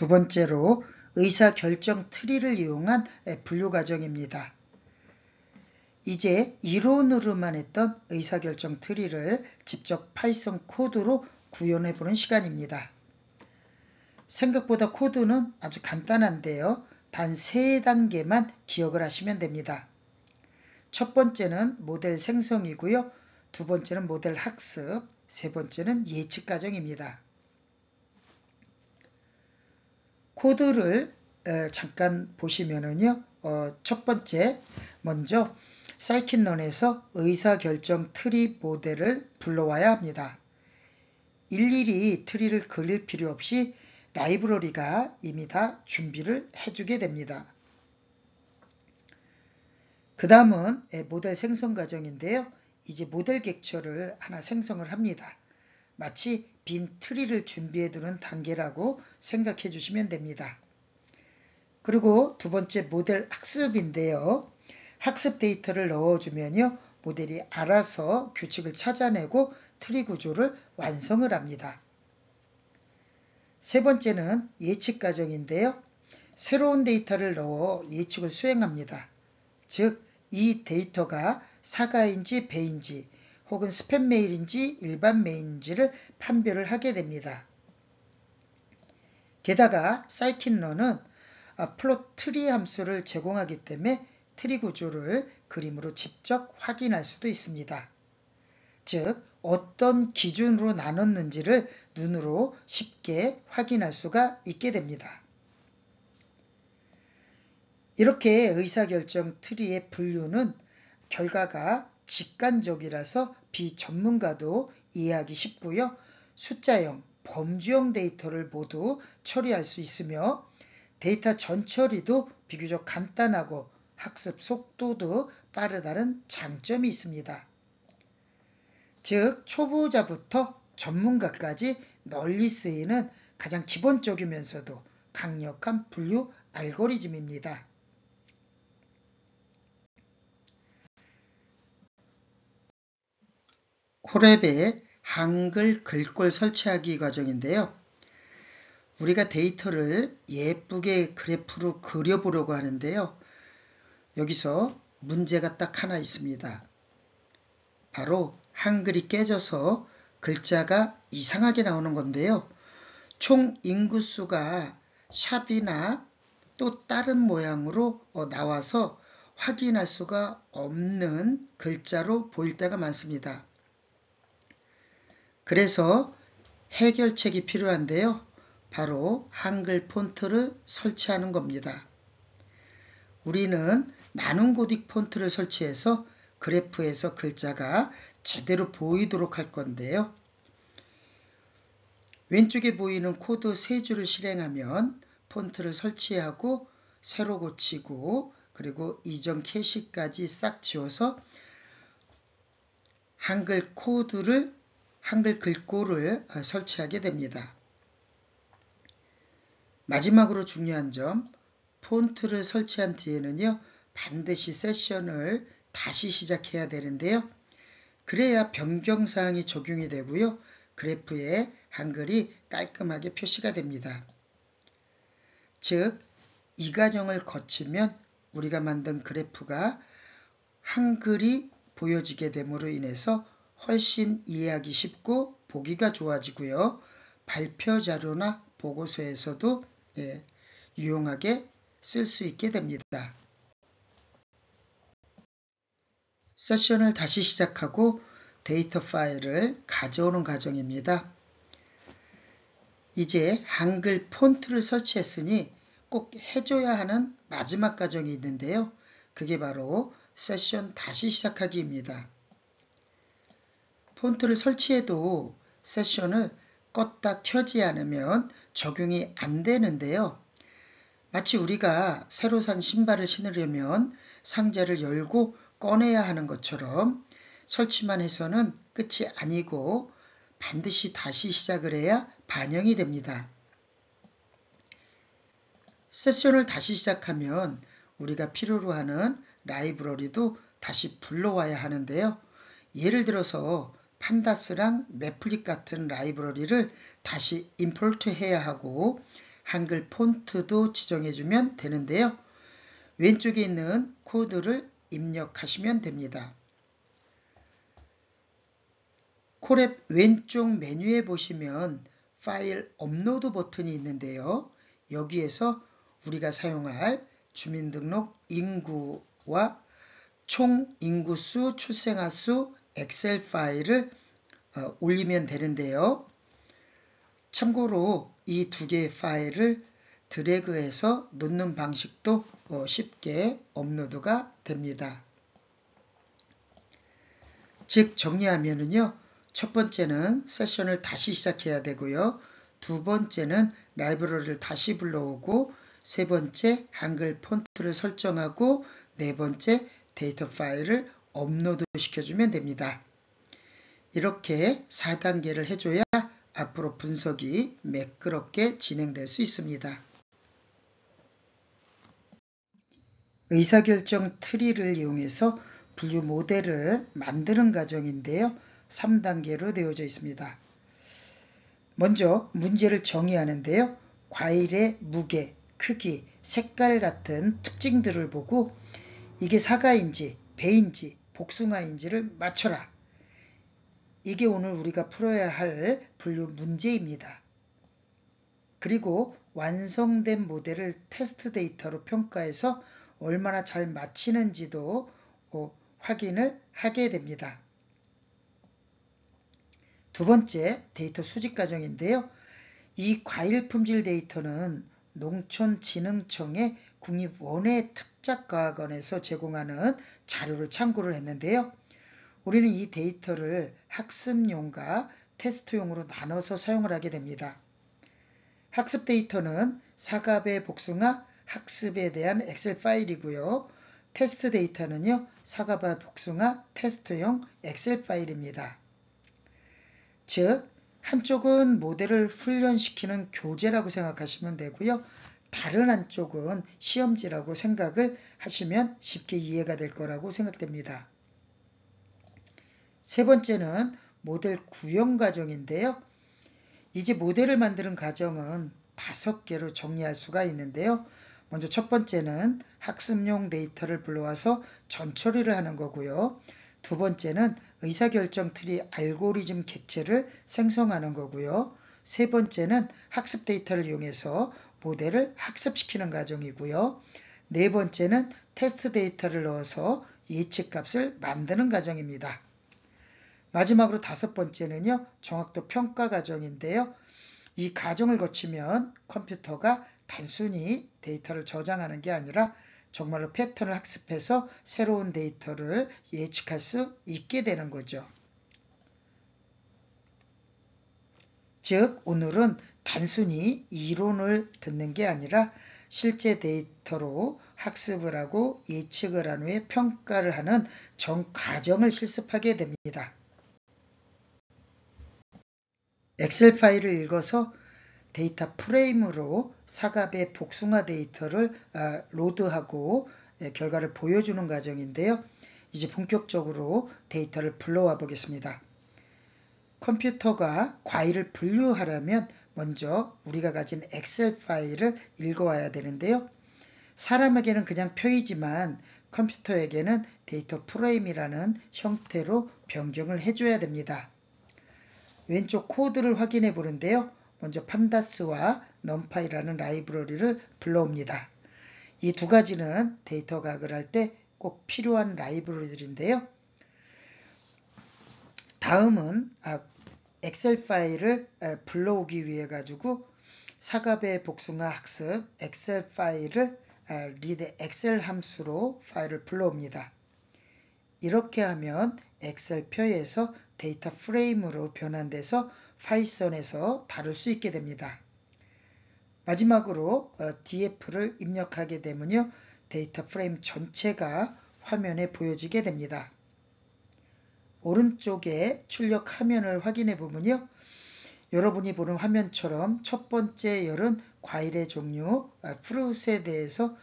두 번째로 의사결정 트리를 이용한 분류 과정입니다. 이제 이론으로만 했던 의사결정 트리를 직접 파이썬 코드로 구현해 보는 시간입니다. 생각보다 코드는 아주 간단한데요. 단 3단계만 기억을 하시면 됩니다. 첫 번째는 모델 생성이고요. 두 번째는 모델 학습, 세 번째는 예측 과정입니다. 코드를 잠깐 보시면은요. 첫 번째 먼저 scikit-learn에서 의사결정 트리 모델을 불러와야 합니다. 일일이 트리를 그릴 필요 없이 라이브러리가 이미 다 준비를 해주게 됩니다. 그 다음은 모델 생성 과정인데요. 이제 모델 객처를 하나 생성을 합니다. 마치 빈 트리를 준비해 두는 단계라고 생각해 주시면 됩니다. 그리고 두 번째 모델 학습인데요. 학습 데이터를 넣어주면요. 모델이 알아서 규칙을 찾아내고 트리 구조를 완성을 합니다. 세 번째는 예측 과정인데요. 새로운 데이터를 넣어 예측을 수행합니다. 즉, 이 데이터가 사과인지 배인지 혹은 스팸 메일인지 일반 메일인지를 판별을 하게 됩니다. 게다가 scikit-learn은 플롯 트리 함수를 제공하기 때문에 트리 구조를 그림으로 직접 확인할 수도 있습니다. 즉, 어떤 기준으로 나눴는지를 눈으로 쉽게 확인할 수가 있게 됩니다. 이렇게 의사결정 트리의 분류는 결과가 직관적이라서 비전문가도 이해하기 쉽고요. 숫자형, 범주형 데이터를 모두 처리할 수 있으며 데이터 전처리도 비교적 간단하고 학습 속도도 빠르다는 장점이 있습니다. 즉, 초보자부터 전문가까지 널리 쓰이는 가장 기본적이면서도 강력한 분류 알고리즘입니다. 콜앱의 한글 글꼴 설치하기 과정인데요. 우리가 데이터를 예쁘게 그래프로 그려보려고 하는데요. 여기서 문제가 딱 하나 있습니다. 바로 한글이 깨져서 글자가 이상하게 나오는 건데요. 총 인구수가 샵이나 또 다른 모양으로 나와서 확인할 수가 없는 글자로 보일 때가 많습니다. 그래서 해결책이 필요한데요. 바로 한글 폰트를 설치하는 겁니다. 우리는 나눔 고딕 폰트를 설치해서 그래프에서 글자가 제대로 보이도록 할 건데요. 왼쪽에 보이는 코드 3줄을 실행하면 폰트를 설치하고 새로 고치고 그리고 이전 캐시까지 싹 지워서 한글 코드를 한글 글꼴을 설치하게 됩니다. 마지막으로 중요한 점, 폰트를 설치한 뒤에는요. 반드시 세션을 다시 시작해야 되는데요. 그래야 변경사항이 적용이 되고요. 그래프에 한글이 깔끔하게 표시가 됩니다. 즉, 이 과정을 거치면 우리가 만든 그래프가 한글이 보여지게 됨으로 인해서 훨씬 이해하기 쉽고 보기가 좋아지고요. 발표 자료나 보고서에서도 유용하게 쓸 수 있게 됩니다. 세션을 다시 시작하고 데이터 파일을 가져오는 과정입니다. 이제 한글 폰트를 설치했으니 꼭 해줘야 하는 마지막 과정이 있는데요. 그게 바로 세션 다시 시작하기입니다. 폰트를 설치해도 세션을 껐다 켜지 않으면 적용이 안 되는데요. 마치 우리가 새로 산 신발을 신으려면 상자를 열고 꺼내야 하는 것처럼 설치만 해서는 끝이 아니고 반드시 다시 시작을 해야 반영이 됩니다. 세션을 다시 시작하면 우리가 필요로 하는 라이브러리도 다시 불러와야 하는데요. 예를 들어서 판다스랑 매플릭 같은 라이브러리를 다시 임포트 해야 하고 한글 폰트도 지정해주면 되는데요. 왼쪽에 있는 코드를 입력하시면 됩니다. 콜앱 왼쪽 메뉴에 보시면 파일 업로드 버튼이 있는데요. 여기에서 우리가 사용할 주민등록 인구와 총 인구수, 출생아수, 엑셀 파일을 올리면 되는데요. 참고로 이 두 개의 파일을 드래그해서 놓는 방식도 쉽게 업로드가 됩니다. 즉 정리하면은요. 첫 번째는 세션을 다시 시작해야 되고요. 두 번째는 라이브러리를 다시 불러오고 세 번째 한글 폰트를 설정하고 네 번째 데이터 파일을 업로드 시켜주면 됩니다. 이렇게 4단계를 해줘야 앞으로 분석이 매끄럽게 진행될 수 있습니다. 의사결정 트리를 이용해서 분류 모델을 만드는 과정인데요. 3단계로 되어져 있습니다. 먼저 문제를 정의하는데요. 과일의 무게, 크기, 색깔 같은 특징들을 보고 이게 사과인지 배인지 복숭아인지를 맞춰라. 이게 오늘 우리가 풀어야 할 분류 문제입니다. 그리고 완성된 모델을 테스트 데이터로 평가해서 얼마나 잘 맞히는지도 확인을 하게 됩니다. 두 번째 데이터 수집 과정인데요. 이 과일 품질 데이터는 농촌진흥청의 국립원예특작과학원에서 제공하는 자료를 참고를 했는데요. 우리는 이 데이터를 학습용과 테스트용으로 나눠서 사용을 하게 됩니다. 학습 데이터는 사과배 복숭아 학습에 대한 엑셀 파일이고요. 테스트 데이터는요. 사과배 복숭아 테스트용 엑셀 파일입니다. 즉 한쪽은 모델을 훈련시키는 교재라고 생각하시면 되고요. 다른 한쪽은 시험지라고 생각을 하시면 쉽게 이해가 될 거라고 생각됩니다. 세 번째는 모델 구형 과정인데요. 이제 모델을 만드는 과정은 5개로 정리할 수가 있는데요. 먼저 첫 번째는 학습용 데이터를 불러와서 전처리를 하는 거고요. 두 번째는 의사결정 트리 알고리즘 객체를 생성하는 거고요. 세 번째는 학습 데이터를 이용해서 모델을 학습시키는 과정이고요. 네 번째는 테스트 데이터를 넣어서 예측값을 만드는 과정입니다. 마지막으로 다섯 번째는요. 정확도 평가 과정인데요. 이 과정을 거치면 컴퓨터가 단순히 데이터를 저장하는 게 아니라 정말로 패턴을 학습해서 새로운 데이터를 예측할 수 있게 되는 거죠. 즉 오늘은 단순히 이론을 듣는 게 아니라 실제 데이터로 학습을 하고 예측을 한 후에 평가를 하는 전 과정을 실습하게 됩니다. 엑셀 파일을 읽어서 데이터 프레임으로 사과배 복숭아 데이터를 로드하고 결과를 보여주는 과정인데요. 이제 본격적으로 데이터를 불러와 보겠습니다. 컴퓨터가 과일을 분류하려면 먼저 우리가 가진 엑셀 파일을 읽어와야 되는데요. 사람에게는 그냥 표이지만 컴퓨터에게는 데이터 프레임이라는 형태로 변경을 해줘야 됩니다. 왼쪽 코드를 확인해 보는데요. 먼저 판다스와 넘파이라는 라이브러리를 불러옵니다. 이 두 가지는 데이터 가글 할 때 꼭 필요한 라이브러리들인데요. 다음은 엑셀 파일을 불러오기 위해 가지고 사과배 복숭아 학습 엑셀 파일을 read 엑셀 함수로 파일을 불러옵니다. 이렇게 하면 엑셀 표에서 데이터 프레임으로 변환돼서 파이썬에서 다룰 수 있게 됩니다. 마지막으로 df를 입력하게 되면요. 데이터 프레임 전체가 화면에 보여지게 됩니다. 오른쪽에 출력 화면을 확인해 보면요. 여러분이 보는 화면처럼 첫 번째 열은 과일의 종류, 프루트에 대해서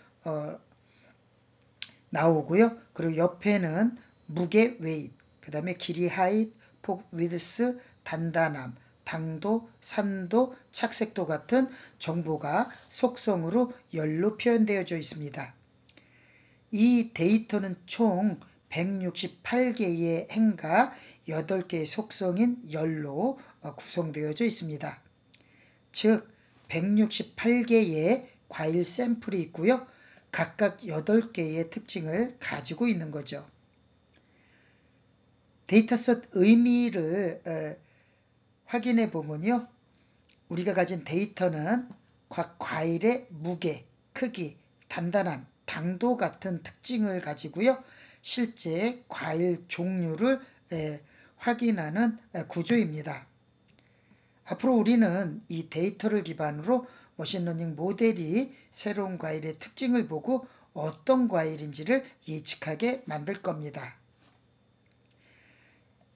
나오고요. 그리고 옆에는 무게, 웨이트, 그 다음에 길이, 하이트, 폭, 위드스, 단단함, 당도, 산도, 착색도 같은 정보가 속성으로 열로 표현되어져 있습니다. 이 데이터는 총 168개의 행과 8개의 속성인 열로 구성되어져 있습니다. 즉 168개의 과일 샘플이 있고요. 각각 8개의 특징을 가지고 있는 거죠. 데이터셋 의미를 확인해 보면요. 우리가 가진 데이터는 각 과일의 무게, 크기, 단단함, 당도 같은 특징을 가지고요. 실제 과일 종류를 확인하는 구조입니다. 앞으로 우리는 이 데이터를 기반으로 머신러닝 모델이 새로운 과일의 특징을 보고 어떤 과일인지를 예측하게 만들 겁니다.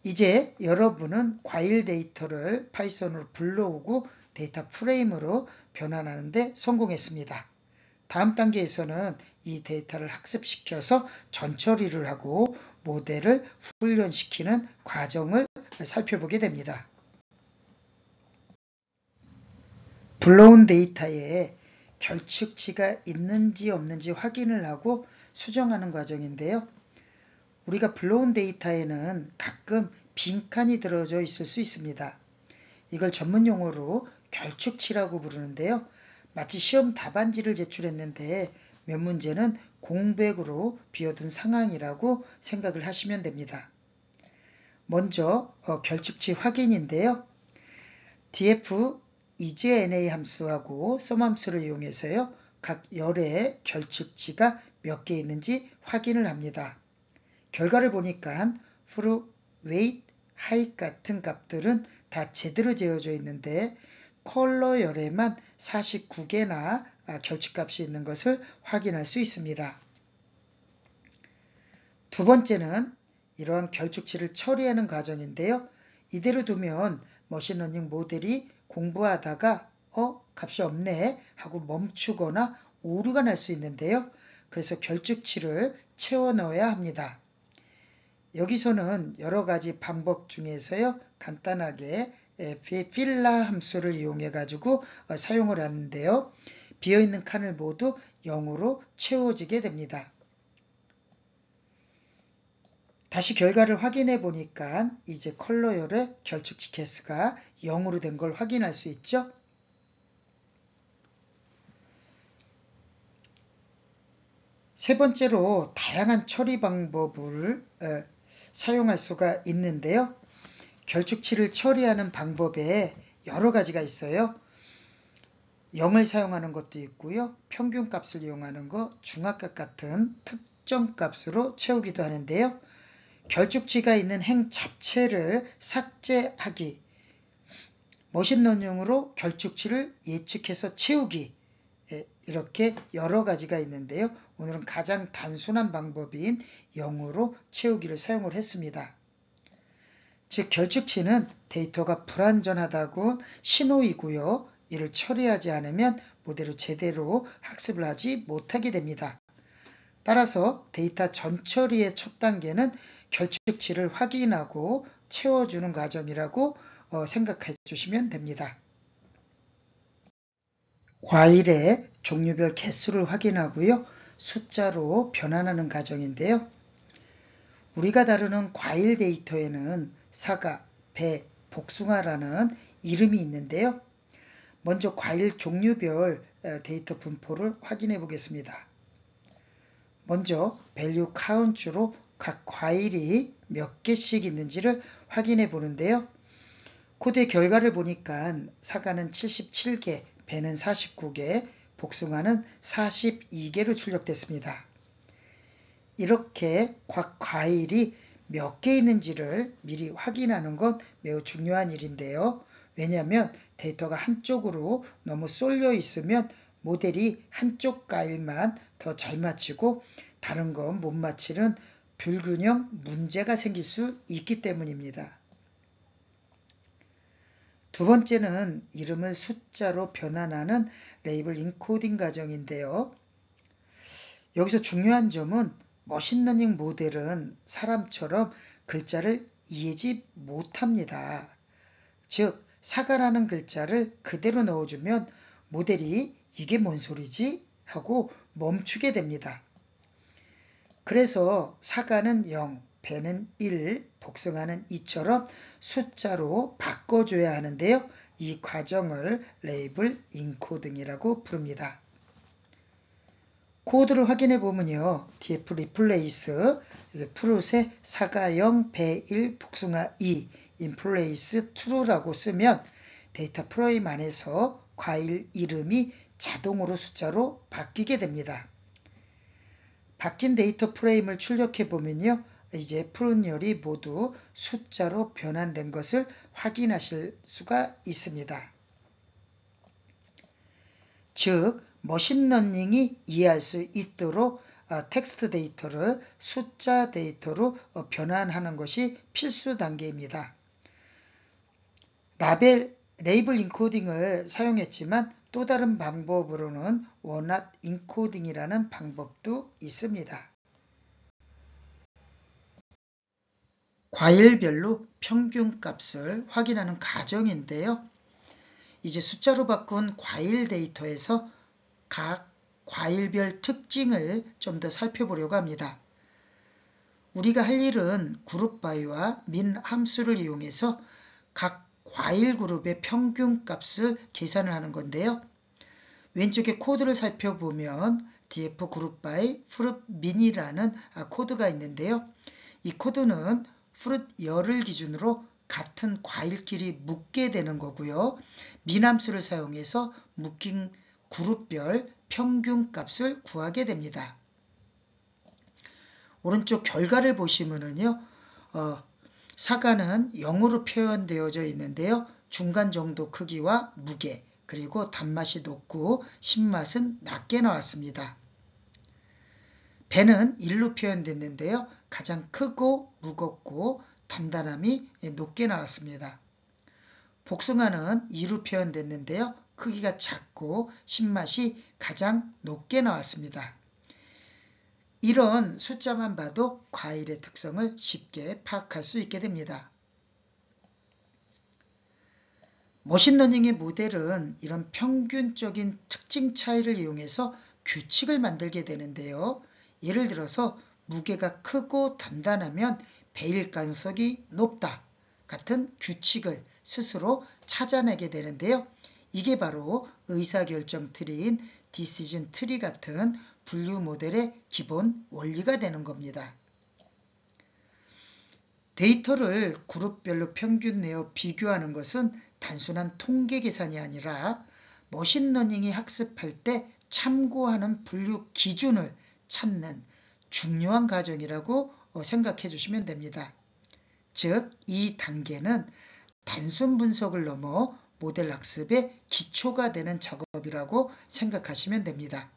이제 여러분은 과일 데이터를 파이썬으로 불러오고 데이터 프레임으로 변환하는 데 성공했습니다. 다음 단계에서는 이 데이터를 학습시켜서 전처리를 하고 모델을 훈련시키는 과정을 살펴보게 됩니다. 불러온 데이터에 결측치가 있는지 없는지 확인을 하고 수정하는 과정인데요. 우리가 불러온 데이터에는 가끔 빈칸이 들어져 있을 수 있습니다. 이걸 전문 용어로 결축치라고 부르는데요. 마치 시험 답안지를 제출했는데 몇 문제는 공백으로 비어둔 상황이라고 생각을 하시면 됩니다. 먼저 결축치 확인인데요. df isNA 함수하고 sum 함수를 이용해서요. 각 열의 결축치가 몇 개 있는지 확인을 합니다. 결과를 보니까 fruit, weight, height 같은 값들은 다 제대로 재어져 있는데 컬러 열에만 49개나 결집값이 있는 것을 확인할 수 있습니다. 두 번째는 이러한 결축치를 처리하는 과정인데요. 이대로 두면 머신러닝 모델이 공부하다가 값이 없네 하고 멈추거나 오류가 날 수 있는데요. 그래서 결축치를 채워 넣어야 합니다. 여기서는 여러 가지 방법 중에서요. 간단하게 필라 함수를 이용해 가지고 사용을 하는데요. 비어있는 칸을 모두 0으로 채워지게 됩니다. 다시 결과를 확인해 보니까 이제 컬러열의 결축치 개수가 0으로 된 걸 확인할 수 있죠. 세 번째로 다양한 처리 방법을 사용할 수가 있는데요. 결축치를 처리하는 방법에 여러 가지가 있어요. 0을 사용하는 것도 있고요. 평균값을 이용하는 것, 중압값 같은 특정값으로 채우기도 하는데요. 결축치가 있는 행 자체를 삭제하기, 머신러닝으로 결축치를 예측해서 채우기, 이렇게 여러 가지가 있는데요. 오늘은 가장 단순한 방법인 0으로 채우기를 사용을 했습니다. 즉 결축치는 데이터가 불완전하다고 신호이고요. 이를 처리하지 않으면 모델을 제대로 학습을 하지 못하게 됩니다. 따라서 데이터 전처리의 첫 단계는 결축치를 확인하고 채워주는 과정이라고 생각해 주시면 됩니다. 과일의 종류별 개수를 확인하고요. 숫자로 변환하는 과정인데요. 우리가 다루는 과일 데이터에는 사과, 배, 복숭아라는 이름이 있는데요. 먼저 과일 종류별 데이터 분포를 확인해 보겠습니다. 먼저 value count로 각 과일이 몇 개씩 있는지를 확인해 보는데요. 코드의 결과를 보니까 사과는 77개, 배는 49개, 복숭아는 42개로 출력됐습니다. 이렇게 각 과일이 몇 개 있는지를 미리 확인하는 건 매우 중요한 일인데요. 왜냐하면 데이터가 한쪽으로 너무 쏠려 있으면 모델이 한쪽 과일만 더 잘 맞히고 다른 건 못 맞히는 불균형 문제가 생길 수 있기 때문입니다. 두 번째는 이름을 숫자로 변환하는 레이블 인코딩 과정인데요. 여기서 중요한 점은 머신러닝 모델은 사람처럼 글자를 이해하지 못합니다. 즉 사과라는 글자를 그대로 넣어주면 모델이 이게 뭔 소리지? 하고 멈추게 됩니다. 그래서 사과는 0, 배는 1, 복숭아는 2처럼 숫자로 바꿔줘야 하는데요. 이 과정을 레이블 인코딩이라고 부릅니다. 코드를 확인해 보면요. df replace 프루트에 사과 0, 배 1, 복숭아 2, inplace true라고 쓰면 데이터 프레임 안에서 과일 이름이 자동으로 숫자로 바뀌게 됩니다. 바뀐 데이터 프레임을 출력해 보면요. 이제 푸른열이 모두 숫자로 변환된 것을 확인하실 수가 있습니다. 즉 머신러닝이 이해할 수 있도록 텍스트 데이터를 숫자 데이터로 변환하는 것이 필수 단계입니다. 레이블 인코딩을 사용했지만 또 다른 방법으로는 원핫 인코딩이라는 방법도 있습니다. 과일별로 평균값을 확인하는 과정인데요. 이제 숫자로 바꾼 과일 데이터에서 각 과일별 특징을 좀 더 살펴보려고 합니다. 우리가 할 일은 그룹 바이와 민 함수를 이용해서 각 과일 그룹의 평균값을 계산을 하는 건데요. 왼쪽에 코드를 살펴보면 df 그룹 바이 fruit min이라는 코드가 있는데요. 이 코드는 fruit 열을 기준으로 같은 과일끼리 묶게 되는 거고요. 민 함수를 사용해서 묶인 그룹별 평균값을 구하게 됩니다. 오른쪽 결과를 보시면은요. 사과는 0으로 표현되어져 있는데요. 중간 정도 크기와 무게, 그리고 단맛이 높고 신맛은 낮게 나왔습니다. 배는 1로 표현됐는데요. 가장 크고 무겁고 단단함이 높게 나왔습니다. 복숭아는 2로 표현됐는데요. 크기가 작고 신맛이 가장 높게 나왔습니다. 이런 숫자만 봐도 과일의 특성을 쉽게 파악할 수 있게 됩니다. 머신러닝의 모델은 이런 평균적인 특징 차이를 이용해서 규칙을 만들게 되는데요. 예를 들어서 무게가 크고 단단하면 배일 가능성이 높다 같은 규칙을 스스로 찾아내게 되는데요. 이게 바로 의사결정 트리인 디시전 트리 같은 분류 모델의 기본 원리가 되는 겁니다. 데이터를 그룹별로 평균 내어 비교하는 것은 단순한 통계 계산이 아니라 머신러닝이 학습할 때 참고하는 분류 기준을 찾는 중요한 과정이라고 생각해 주시면 됩니다. 즉, 이 단계는 단순 분석을 넘어 모델 학습의 기초가 되는 작업이라고 생각하시면 됩니다.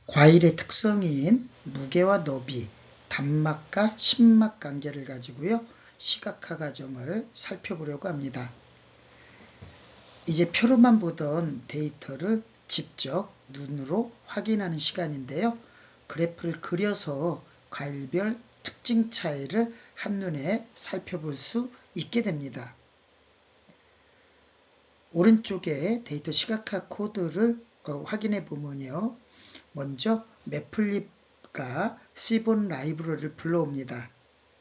과일의 특성인 무게와 너비, 단맛과 신맛 관계를 가지고요. 시각화 과정을 살펴보려고 합니다. 이제 표로만 보던 데이터를 직접 눈으로 확인하는 시간인데요. 그래프를 그려서 과일별 특징 차이를 한눈에 살펴볼 수 있게 됩니다. 오른쪽에 데이터 시각화 코드를 확인해 보면요. 먼저 매플립과 시본 라이브러리를 불러옵니다.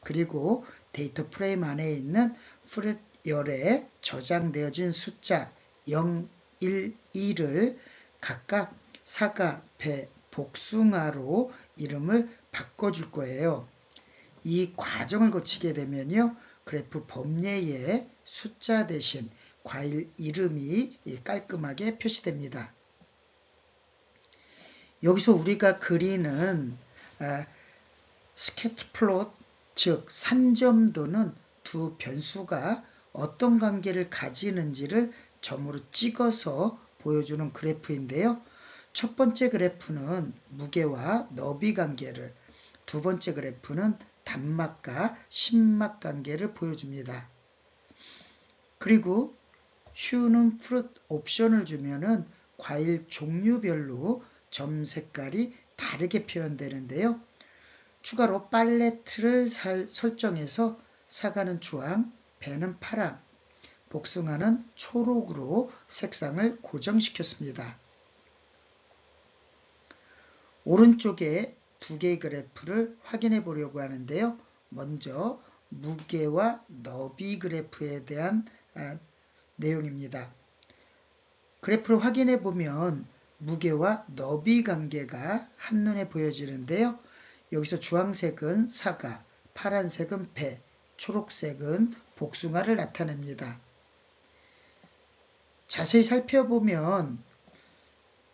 그리고 데이터 프레임 안에 있는 프렛 열에 저장되어진 숫자 0, 1, 2를 각각 사과, 배, 복숭아로 이름을 바꿔줄 거예요. 이 과정을 거치게 되면요. 그래프 범례에 숫자 대신 과일 이름이 깔끔하게 표시됩니다. 여기서 우리가 그리는 스캐터 플롯, 즉 산점도는 두 변수가 어떤 관계를 가지는지를 점으로 찍어서 보여주는 그래프인데요. 첫 번째 그래프는 무게와 너비 관계를, 두 번째 그래프는 단맛과 신맛 관계를 보여줍니다. 그리고 슈는 프루트 옵션을 주면은 과일 종류별로 점 색깔이 다르게 표현되는데요. 추가로 팔레트를 설정해서 사과는 주황, 배는 파랑, 복숭아는 초록으로 색상을 고정시켰습니다. 오른쪽에 두 개의 그래프를 확인해 보려고 하는데요. 먼저 무게와 너비 그래프에 대한 내용입니다. 그래프를 확인해 보면 무게와 너비 관계가 한눈에 보여지는데요. 여기서 주황색은 사과, 파란색은 배, 초록색은 복숭아를 나타냅니다. 자세히 살펴보면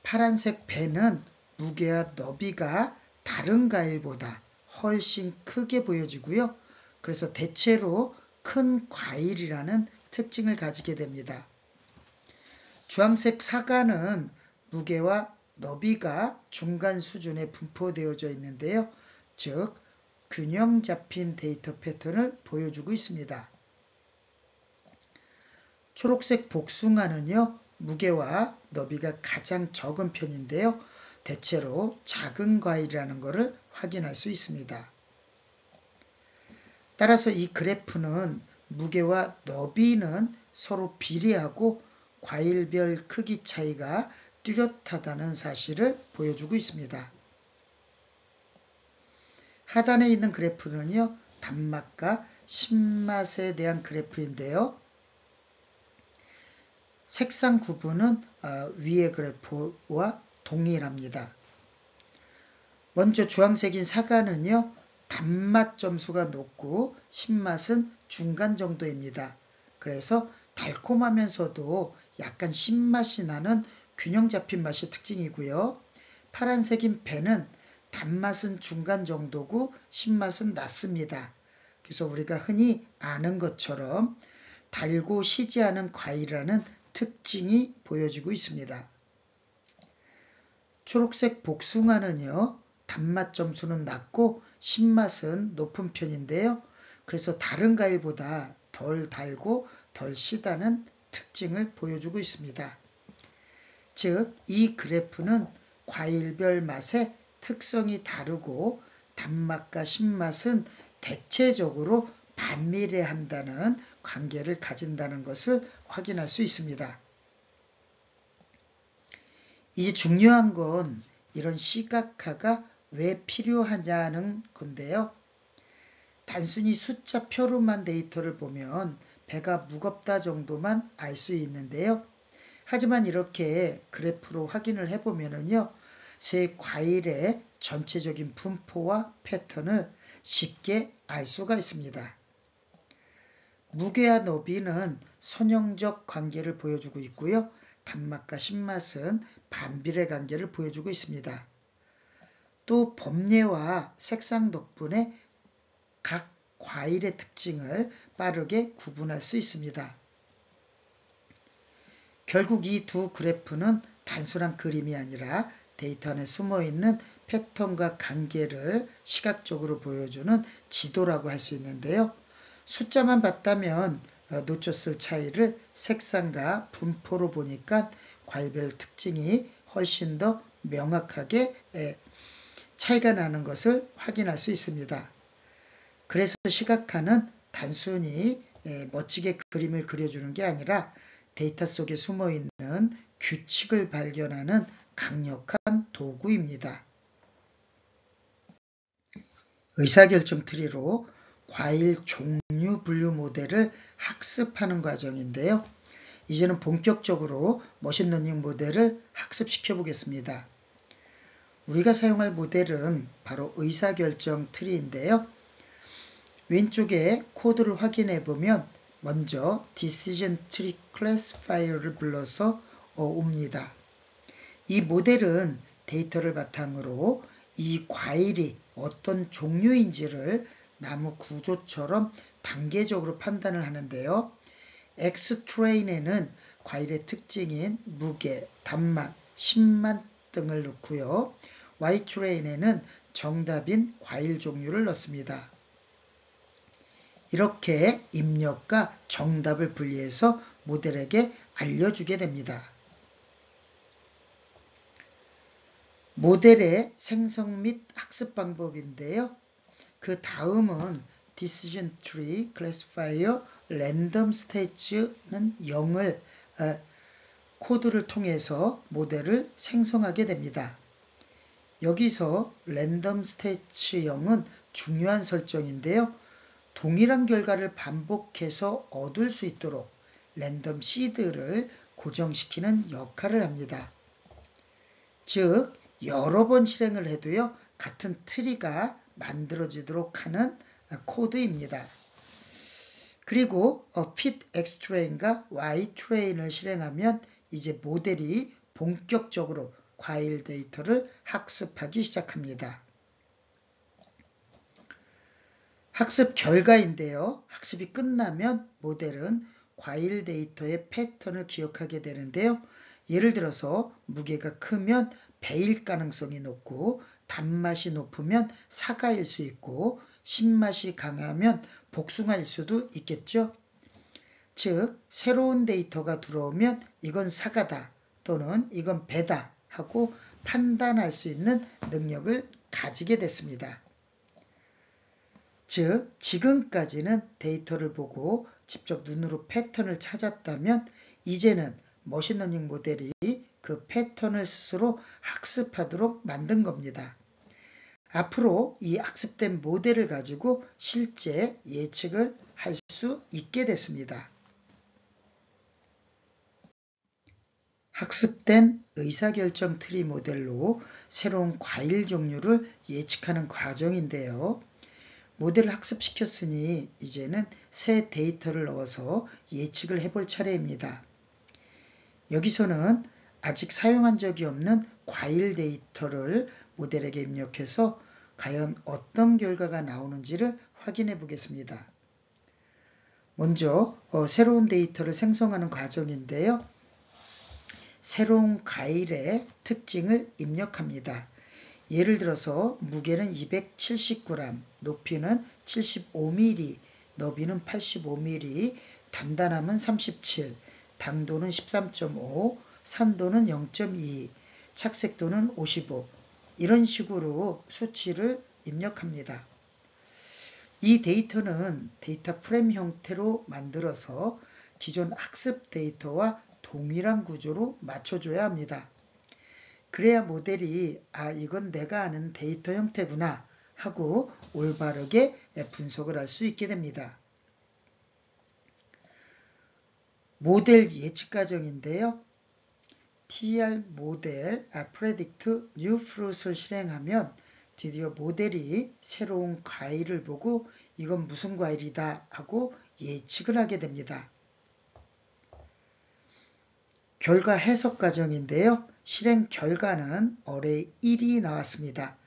파란색 배는 무게와 너비가 다른 과일보다 훨씬 크게 보여지고요. 그래서 대체로 큰 과일이라는 특징을 가지게 됩니다. 주황색 사과는 무게와 너비가 중간 수준에 분포되어져 있는데요. 즉, 균형 잡힌 데이터 패턴을 보여주고 있습니다. 초록색 복숭아는요, 무게와 너비가 가장 적은 편인데요. 대체로 작은 과일이라는 것을 확인할 수 있습니다. 따라서 이 그래프는 무게와 너비는 서로 비례하고 과일별 크기 차이가 뚜렷하다는 사실을 보여주고 있습니다. 하단에 있는 그래프는요, 단맛과 신맛에 대한 그래프인데요. 색상 구분은 위의 그래프와 동일합니다. 먼저 주황색인 사과는요, 단맛 점수가 높고 신맛은 중간 정도입니다. 그래서 달콤하면서도 약간 신맛이 나는 균형 잡힌 맛이 특징이고요. 파란색인 배는 단맛은 중간 정도고 신맛은 낮습니다. 그래서 우리가 흔히 아는 것처럼 달고 시지 않은 과일이라는 특징이 보여지고 있습니다. 초록색 복숭아는요, 단맛 점수는 낮고 신맛은 높은 편인데요. 그래서 다른 과일보다 덜 달고 덜 시다는 특징을 보여주고 있습니다. 즉, 이 그래프는 과일별 맛의 특성이 다르고 단맛과 신맛은 대체적으로 반비례한다는 관계를 가진다는 것을 확인할 수 있습니다. 이제 중요한 건 이런 시각화가 왜 필요하냐는 건데요. 단순히 숫자표로만 데이터를 보면 배가 무겁다 정도만 알 수 있는데요. 하지만 이렇게 그래프로 확인을 해보면요, 세 과일의 전체적인 분포와 패턴을 쉽게 알 수가 있습니다. 무게와 너비는 선형적 관계를 보여주고 있고요. 단맛과 신맛은 반비례 관계를 보여주고 있습니다. 또 범례와 색상 덕분에 각 과일의 특징을 빠르게 구분할 수 있습니다. 결국 이 두 그래프는 단순한 그림이 아니라 데이터 안에 숨어있는 패턴과 관계를 시각적으로 보여주는 지도라고 할 수 있는데요. 숫자만 봤다면 놓쳤을 차이를 색상과 분포로 보니까 과일별 특징이 훨씬 더 명확하게 차이가 나는 것을 확인할 수 있습니다. 그래서 시각화는 단순히 멋지게 그림을 그려주는 게 아니라 데이터 속에 숨어있는 규칙을 발견하는 강력한 도구입니다. 의사결정 트리로 과일 종류 분류 모델을 학습하는 과정인데요. 이제는 본격적으로 머신러닝 모델을 학습시켜 보겠습니다. 우리가 사용할 모델은 바로 의사결정 트리인데요. 왼쪽에 코드를 확인해 보면 먼저 Decision Tree Classifier를 불러서 옵니다. 이 모델은 데이터를 바탕으로 이 과일이 어떤 종류인지를 나무 구조처럼 단계적으로 판단을 하는데요. X트레인에는 과일의 특징인 무게, 단맛, 신맛 등을 넣고요. Y트레인에는 정답인 과일 종류를 넣습니다. 이렇게 입력과 정답을 분리해서 모델에게 알려주게 됩니다. 모델의 생성 및 학습 방법인데요. 그 다음은 decision tree classifier random stages는 0을 코드를 통해서 모델을 생성하게 됩니다. 여기서 랜덤 스테이츠 0은 중요한 설정인데요. 동일한 결과를 반복해서 얻을 수 있도록 랜덤 시드를 고정시키는 역할을 합니다. 즉 여러 번 실행을 해도요 같은 트리가 만들어지도록 하는 코드입니다. 그리고 fit xtrain과 ytrain을 실행하면 이제 모델이 본격적으로 과일 데이터를 학습하기 시작합니다. 학습 결과인데요. 학습이 끝나면 모델은 과일 데이터의 패턴을 기억하게 되는데요. 예를 들어서 무게가 크면 배일 가능성이 높고 단맛이 높으면 사과일 수 있고 신맛이 강하면 복숭아일 수도 있겠죠. 즉 새로운 데이터가 들어오면 이건 사과다 또는 이건 배다 하고 판단할 수 있는 능력을 가지게 됐습니다. 즉 지금까지는 데이터를 보고 직접 눈으로 패턴을 찾았다면 이제는 머신러닝 모델이 그 패턴을 스스로 학습하도록 만든 겁니다. 앞으로 이 학습된 모델을 가지고 실제 예측을 할 수 있게 됐습니다. 학습된 의사결정 트리 모델로 새로운 과일 종류를 예측하는 과정인데요. 모델을 학습시켰으니 이제는 새 데이터를 넣어서 예측을 해볼 차례입니다. 여기서는 아직 사용한 적이 없는 과일 데이터를 모델에게 입력해서 과연 어떤 결과가 나오는지를 확인해 보겠습니다. 먼저 새로운 데이터를 생성하는 과정인데요. 새로운 과일의 특징을 입력합니다. 예를 들어서 무게는 270g, 높이는 75mm, 너비는 85mm, 단단함은 37, 당도는 13.5, 산도는 0.2, 착색도는 55 이런 식으로 수치를 입력합니다. 이 데이터는 데이터 프레임 형태로 만들어서 기존 학습 데이터와 동일한 구조로 맞춰줘야 합니다. 그래야 모델이 이건 내가 아는 데이터 형태구나 하고 올바르게 분석을 할 수 있게 됩니다. 모델 예측 과정인데요. TR 모델 predict new fruit을 실행하면 드디어 모델이 새로운 과일을 보고 이건 무슨 과일이다 하고 예측을 하게 됩니다. 결과 해석 과정인데요. 실행 결과는 어레이 1이 나왔습니다.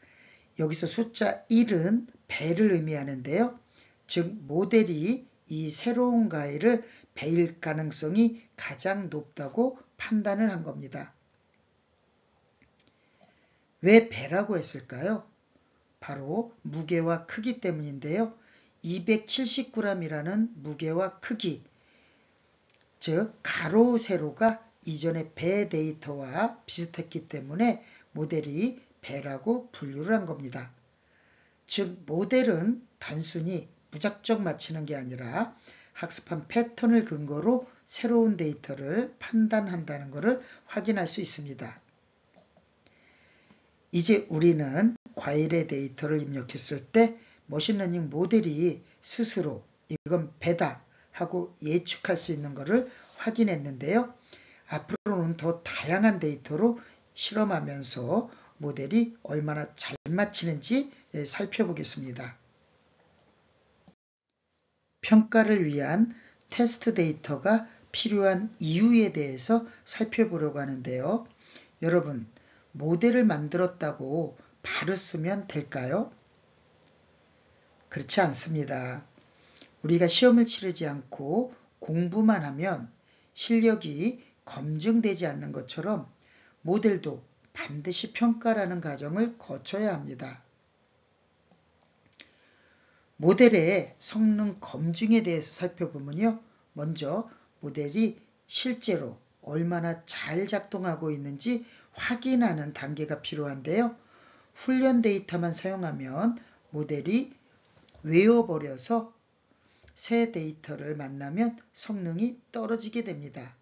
여기서 숫자 1은 배를 의미하는데요. 즉 모델이 이 새로운 과일을 배일 가능성이 가장 높다고 판단을 한 겁니다. 왜 배라고 했을까요? 바로 무게와 크기 때문인데요. 270g이라는 무게와 크기, 즉 가로 세로가 이전의 배 데이터와 비슷했기 때문에 모델이 배라고 분류를 한 겁니다. 즉 모델은 단순히 무작정 맞히는 게 아니라 학습한 패턴을 근거로 새로운 데이터를 판단한다는 것을 확인할 수 있습니다. 이제 우리는 과일의 데이터를 입력했을 때 머신러닝 모델이 스스로 이건 배다 하고 예측할 수 있는 것을 확인했는데요. 앞으로는 더 다양한 데이터로 실험하면서 모델이 얼마나 잘 맞히는지 살펴보겠습니다. 평가를 위한 테스트 데이터가 필요한 이유에 대해서 살펴보려고 하는데요. 여러분, 모델을 만들었다고 바로 쓰면 될까요? 그렇지 않습니다. 우리가 시험을 치르지 않고 공부만 하면 실력이 검증되지 않는 것처럼 모델도 반드시 평가라는 과정을 거쳐야 합니다. 모델의 성능 검증에 대해서 살펴보면요. 먼저 모델이 실제로 얼마나 잘 작동하고 있는지 확인하는 단계가 필요한데요. 훈련 데이터만 사용하면 모델이 외워버려서 새 데이터를 만나면 성능이 떨어지게 됩니다.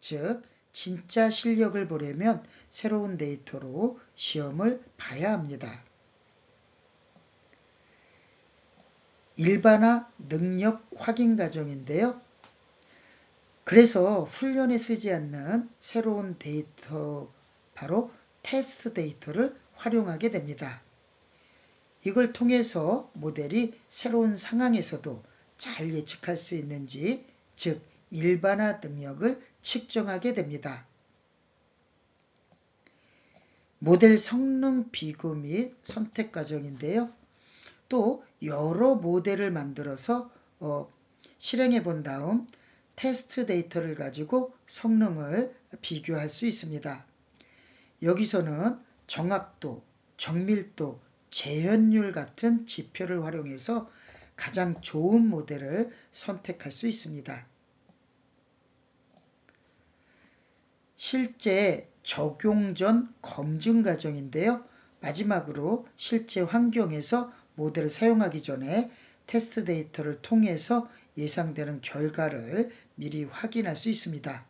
즉, 진짜 실력을 보려면 새로운 데이터로 시험을 봐야 합니다. 일반화 능력 확인 과정인데요. 그래서 훈련에 쓰지 않는 새로운 데이터, 바로 테스트 데이터를 활용하게 됩니다. 이걸 통해서 모델이 새로운 상황에서도 잘 예측할 수 있는지, 즉 일반화 능력을 측정하게 됩니다. 모델 성능 비교 및 선택 과정인데요. 또 여러 모델을 만들어서 실행해 본 다음 테스트 데이터를 가지고 성능을 비교할 수 있습니다. 여기서는 정확도, 정밀도, 재현율 같은 지표를 활용해서 가장 좋은 모델을 선택할 수 있습니다. 실제 적용 전 검증 과정인데요. 마지막으로 실제 환경에서 모델을 사용하기 전에 테스트 데이터를 통해서 예상되는 결과를 미리 확인할 수 있습니다.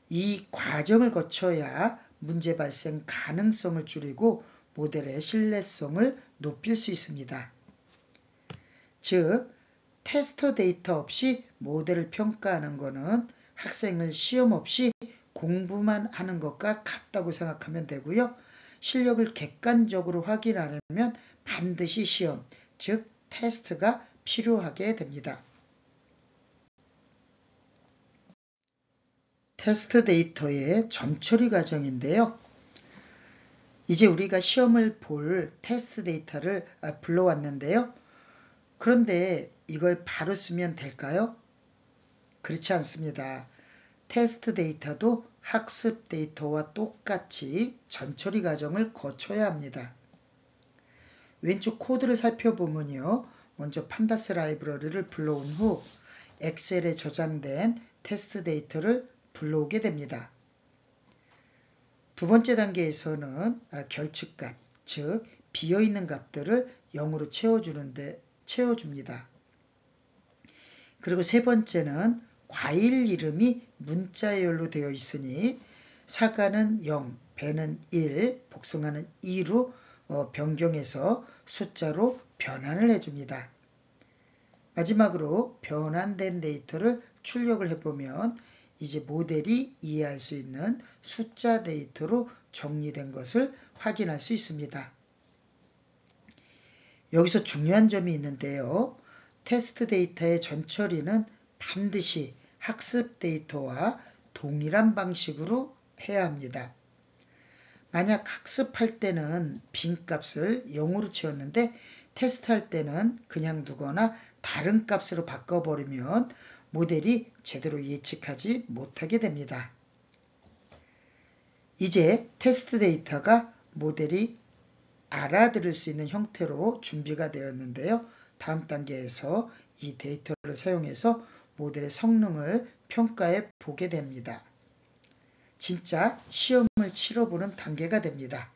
이 과정을 거쳐야 문제 발생 가능성을 줄이고 모델의 신뢰성을 높일 수 있습니다. 즉, 테스트 데이터 없이 모델을 평가하는 것은 학생을 시험 없이 공부만 하는 것과 같다고 생각하면 되고요. 실력을 객관적으로 확인하려면 반드시 시험, 즉 테스트가 필요하게 됩니다. 테스트 데이터의 점처리 과정인데요. 이제 우리가 시험을 볼 테스트 데이터를 불러왔는데요. 그런데 이걸 바로 쓰면 될까요? 그렇지 않습니다. 테스트 데이터도 학습 데이터와 똑같이 전처리 과정을 거쳐야 합니다. 왼쪽 코드를 살펴보면요. 먼저 판다스 라이브러리를 불러온 후 엑셀에 저장된 테스트 데이터를 불러오게 됩니다. 두 번째 단계에서는 결측값, 즉 비어있는 값들을 0으로 채워줍니다. 그리고 세 번째는 과일 이름이 문자열로 되어 있으니 사과는 0, 배는 1, 복숭아는 2로 변경해서 숫자로 변환을 해줍니다. 마지막으로 변환된 데이터를 출력을 해보면 이제 모델이 이해할 수 있는 숫자 데이터로 정리된 것을 확인할 수 있습니다. 여기서 중요한 점이 있는데요. 테스트 데이터의 전처리는 반드시 학습 데이터와 동일한 방식으로 해야 합니다. 만약 학습할 때는 빈 값을 0으로 채웠는데 테스트할 때는 그냥 두거나 다른 값으로 바꿔버리면 모델이 제대로 예측하지 못하게 됩니다. 이제 테스트 데이터가 모델이 알아들을 수 있는 형태로 준비가 되었는데요. 다음 단계에서 이 데이터를 사용해서 모델의 성능을 평가해 보게 됩니다. 진짜 시험을 치러보는 단계가 됩니다.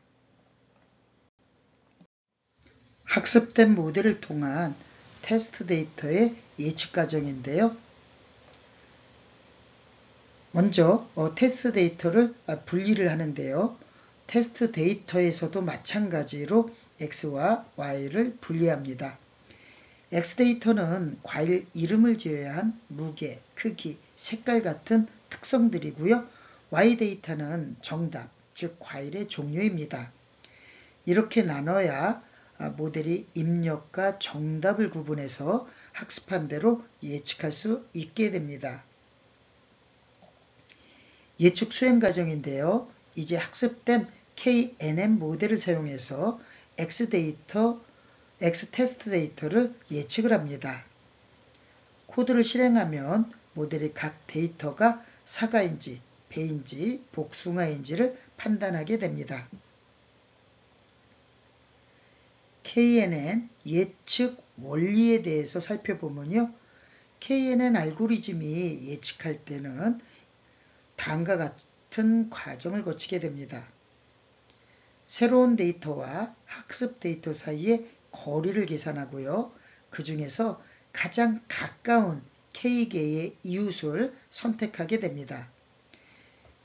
학습된 모델을 통한 테스트 데이터의 예측 과정인데요. 먼저 테스트 데이터를 분리를 하는데요. 테스트 데이터에서도 마찬가지로 X와 Y를 분리합니다. X 데이터는 과일 이름을 지어야 한 무게, 크기, 색깔 같은 특성들이고요. Y 데이터는 정답, 즉 과일의 종류입니다. 이렇게 나눠야 모델이 입력과 정답을 구분해서 학습한 대로 예측할 수 있게 됩니다. 예측 수행 과정인데요. 이제 학습된 KNN 모델을 사용해서 X 테스트 데이터를 예측을 합니다. 코드를 실행하면 모델이 각 데이터가 사과인지, 배인지, 복숭아인지를 판단하게 됩니다. KNN 예측 원리에 대해서 살펴보면요. KNN 알고리즘이 예측할 때는 다음과 같은 과정을 거치게 됩니다. 새로운 데이터와 학습 데이터 사이의 거리를 계산하고요. 그 중에서 가장 가까운 K개의 이웃을 선택하게 됩니다.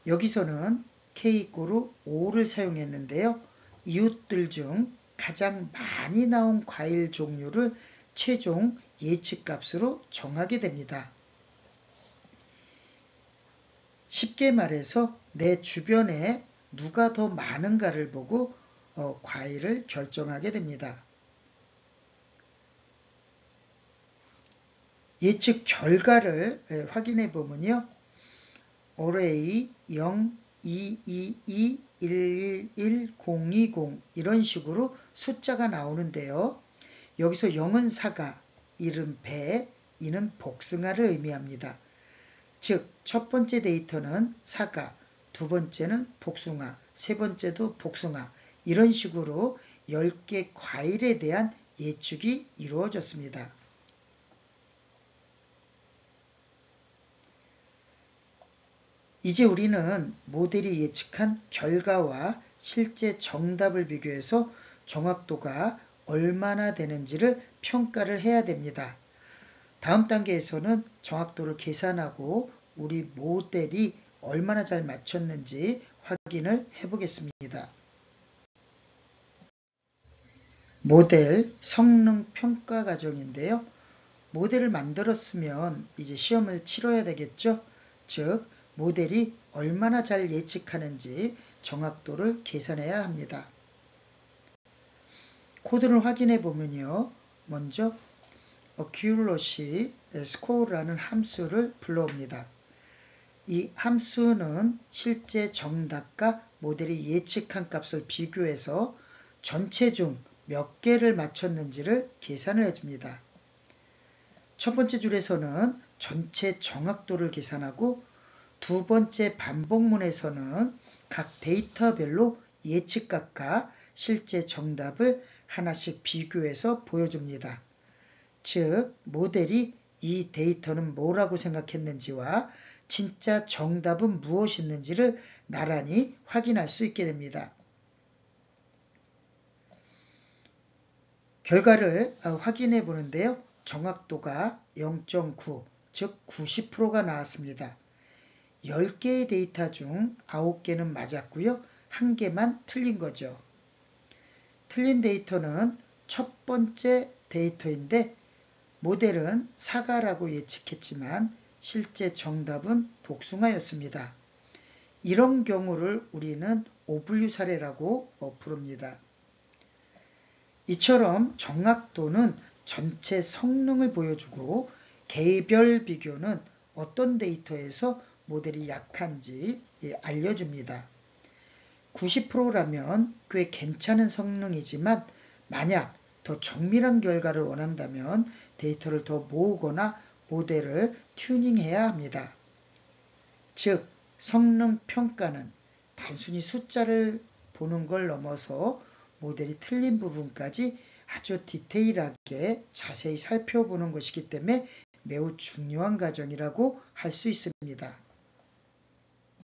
여기서는 K=5를 사용했는데요. 이웃들 중 가장 많이 나온 과일 종류를 최종 예측값으로 정하게 됩니다. 쉽게 말해서 내 주변에 누가 더 많은가를 보고 과일을 결정하게 됩니다. 예측 결과를 확인해 보면요. array 0, 2, 2, 2, 1, 1, 1, 0, 2, 0 이런 식으로 숫자가 나오는데요. 여기서 0은 사과, 1은 배, 2는 복숭아를 의미합니다. 즉, 첫 번째 데이터는 사과, 두 번째는 복숭아, 세 번째도 복숭아 이런 식으로 10개 과일에 대한 예측이 이루어졌습니다. 이제 우리는 모델이 예측한 결과와 실제 정답을 비교해서 정확도가 얼마나 되는지를 평가를 해야 됩니다. 다음 단계에서는 정확도를 계산하고 우리 모델이 얼마나 잘 맞췄는지 확인을 해보겠습니다. 모델 성능 평가 과정인데요. 모델을 만들었으면 이제 시험을 치러야 되겠죠. 즉, 모델이 얼마나 잘 예측하는지 정확도를 계산해야 합니다. 코드를 확인해 보면요. 먼저 accuracy score라는 함수를 불러옵니다. 이 함수는 실제 정답과 모델이 예측한 값을 비교해서 전체 중 몇 개를 맞췄는지를 계산을 해줍니다. 첫 번째 줄에서는 전체 정확도를 계산하고 두 번째 반복문에서는 각 데이터별로 예측값과 실제 정답을 하나씩 비교해서 보여줍니다. 즉, 모델이 이 데이터는 뭐라고 생각했는지와 진짜 정답은 무엇이었는지를 나란히 확인할 수 있게 됩니다. 결과를 확인해 보는데요. 정확도가 0.9, 즉 90%가 나왔습니다. 10개의 데이터 중 9개는 맞았고요. 1개만 틀린 거죠. 틀린 데이터는 첫 번째 데이터인데 모델은 사과라고 예측했지만 실제 정답은 복숭아였습니다. 이런 경우를 우리는 오분류 사례라고 부릅니다. 이처럼 정확도는 전체 성능을 보여주고 개별 비교는 어떤 데이터에서 모델이 약한지 알려줍니다. 90%라면 꽤 괜찮은 성능이지만 만약 더 정밀한 결과를 원한다면 데이터를 더 모으거나 모델을 튜닝해야 합니다. 즉, 성능 평가는 단순히 숫자를 보는 걸 넘어서 모델이 틀린 부분까지 아주 디테일하게 자세히 살펴보는 것이기 때문에 매우 중요한 과정이라고 할 수 있습니다.